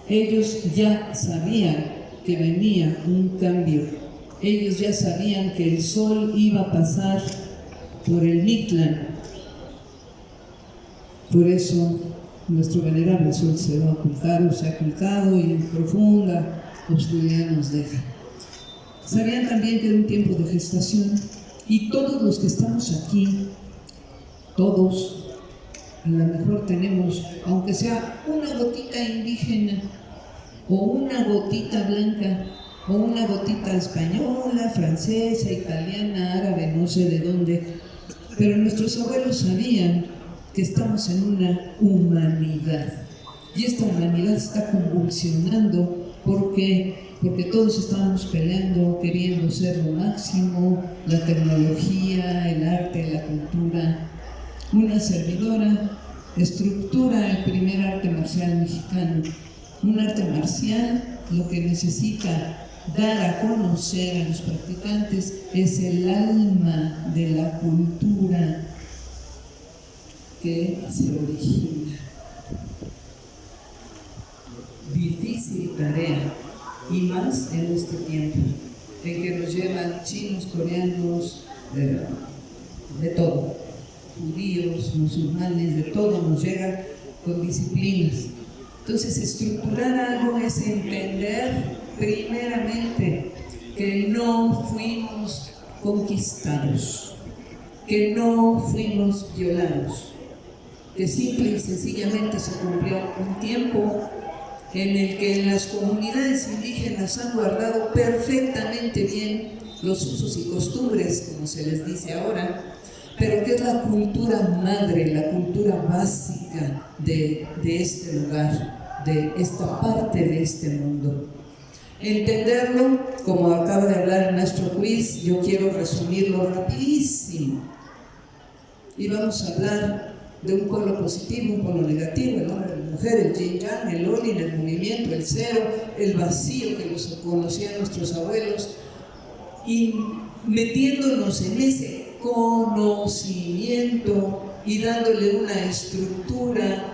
Ellos ya sabían que venía un cambio. Ellos ya sabían que el sol iba a pasar por el Mictlán. Por eso nuestro venerable sol se va a ocultar o se ha ocultado y en profunda oscuridad nos deja. Sabían también que era un tiempo de gestación y todos los que estamos aquí, todos, a lo mejor tenemos, aunque sea una gotita indígena o una gotita blanca o una gotita española, francesa, italiana, árabe, no sé de dónde, pero nuestros abuelos sabían que estamos en una humanidad y esta humanidad está convulsionando porque todos estábamos peleando, queriendo ser lo máximo, la tecnología, el arte, la cultura. Una servidora estructura el primer arte marcial mexicano. Un arte marcial lo que necesita dar a conocer a los practicantes es el alma de la cultura que se origina. Difícil tarea, y más en este tiempo, en que nos llevan chinos, coreanos, de todo, judíos, musulmanes, de todo nos llega con disciplinas. Entonces, estructurar algo es entender primeramente que no fuimos conquistados, que no fuimos violados, que simple y sencillamente se cumplió un tiempo en el que las comunidades indígenas han guardado perfectamente bien los usos y costumbres, como se les dice ahora, pero que es la cultura madre, la cultura básica de este lugar, de esta parte de este mundo. Entenderlo, como acaba de hablar el maestro quiz, yo quiero resumirlo rapidísimo. Y vamos a hablar de un polo positivo, un polo negativo, el hombre, la mujer, el yin yang, el olin, el movimiento, el cero, el vacío que los conocían nuestros abuelos, y metiéndonos en ese conocimiento y dándole una estructura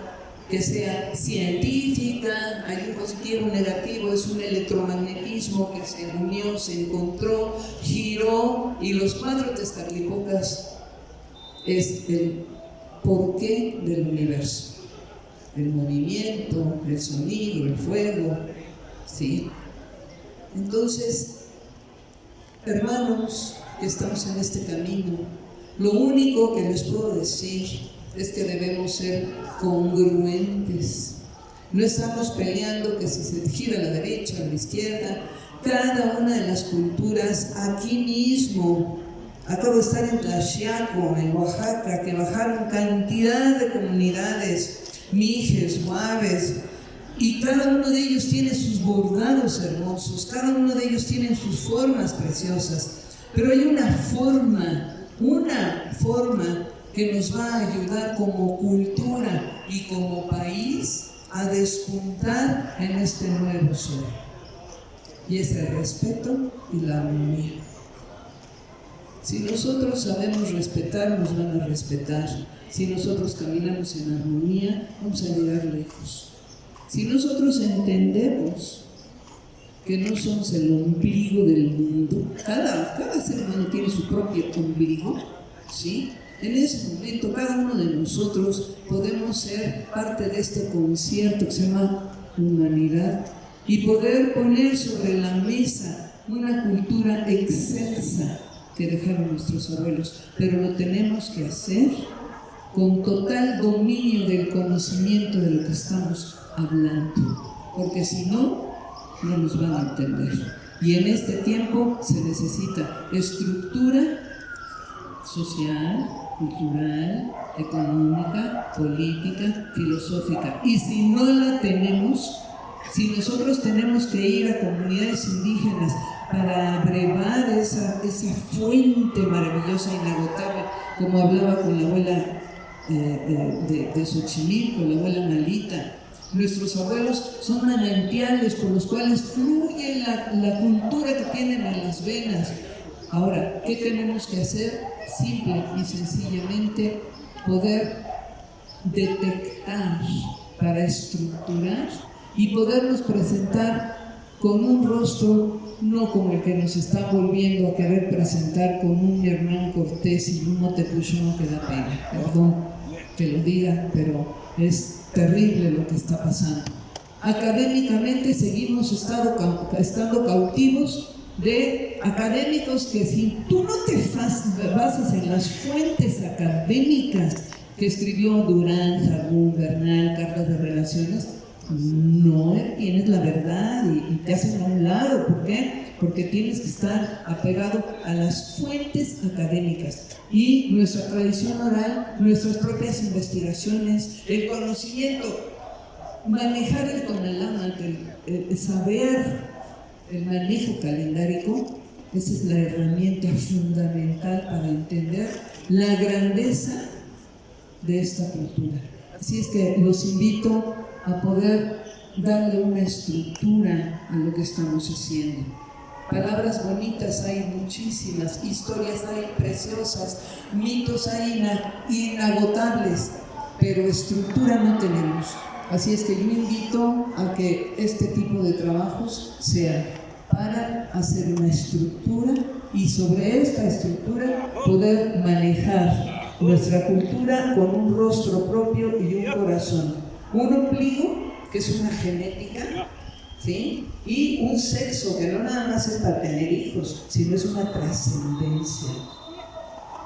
que sea científica. Hay un positivo, un negativo, es un electromagnetismo que se unió, se encontró, giró, y los 4 Tezcatlipocas es el porqué del universo, el movimiento, el sonido, el fuego, ¿sí? Entonces, hermanos que estamos en este camino, lo único que les puedo decir es que debemos ser congruentes. No estamos peleando que si se gira a la derecha o a la izquierda. Cada una de las culturas aquí mismo, acabo de estar en Tlaxiaco, en Oaxaca, que bajaron cantidad de comunidades, mijes, huaves, y cada uno de ellos tiene sus bordados hermosos, cada uno de ellos tiene sus formas preciosas, pero hay una forma que nos va a ayudar como cultura y como país a despuntar en este nuevo sol, y es el respeto y la armonía. Si nosotros sabemos respetar, nos van a respetar. Si nosotros caminamos en armonía, vamos a llegar lejos. Si nosotros entendemos que no somos el ombligo del mundo, cada ser humano tiene su propio ombligo, ¿sí? En ese momento, cada uno de nosotros podemos ser parte de este concierto que se llama humanidad y poder poner sobre la mesa una cultura excelsa que dejaron nuestros abuelos, pero lo tenemos que hacer con total dominio del conocimiento de lo que estamos hablando, porque si no, no nos van a entender. Y en este tiempo se necesita estructura social, cultural, económica, política, filosófica, y si no la tenemos, si nosotros tenemos que ir a comunidades indígenas para brevar esa fuente maravillosa, inagotable, como hablaba con la abuela de Xochimilco, la abuela Malita. Nuestros abuelos son manantiales con los cuales fluye la cultura que tienen en las venas. Ahora, ¿qué tenemos que hacer? Simple y sencillamente poder detectar para estructurar y podernos presentar con un rostro no como el que nos está volviendo a querer presentar, con un Hernán Cortés y un Montepulciano que da pena. Perdón que lo diga, pero es terrible lo que está pasando. Académicamente seguimos estando cautivos de académicos que si tú no te basas en las fuentes académicas que escribió Durán, Sahagún, Bernal, cartas de relaciones, no tienes la verdad y te hacen a un lado. ¿Por qué? Porque tienes que estar apegado a las fuentes académicas y nuestra tradición oral, nuestras propias investigaciones, el conocimiento, manejar el tonalama, el saber, el manejo calendárico. Esa es la herramienta fundamental para entender la grandeza de esta cultura. Así es que los invito a poder darle una estructura a lo que estamos haciendo. Palabras bonitas hay muchísimas, historias hay preciosas, mitos hay inagotables, pero estructura no tenemos. Así es que yo invito a que este tipo de trabajos sean para hacer una estructura y sobre esta estructura poder manejar nuestra cultura con un rostro propio y un corazón. Un ombligo, que es una genética, ¿sí? Y un sexo que no nada más es para tener hijos, sino es una trascendencia.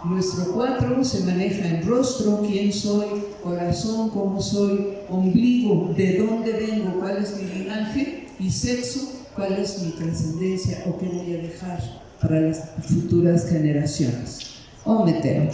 Nuestro 4 se maneja en rostro, quién soy, corazón, cómo soy, ombligo, de dónde vengo, cuál es mi linaje, y sexo, cuál es mi trascendencia o qué voy a dejar para las futuras generaciones. Ometeo.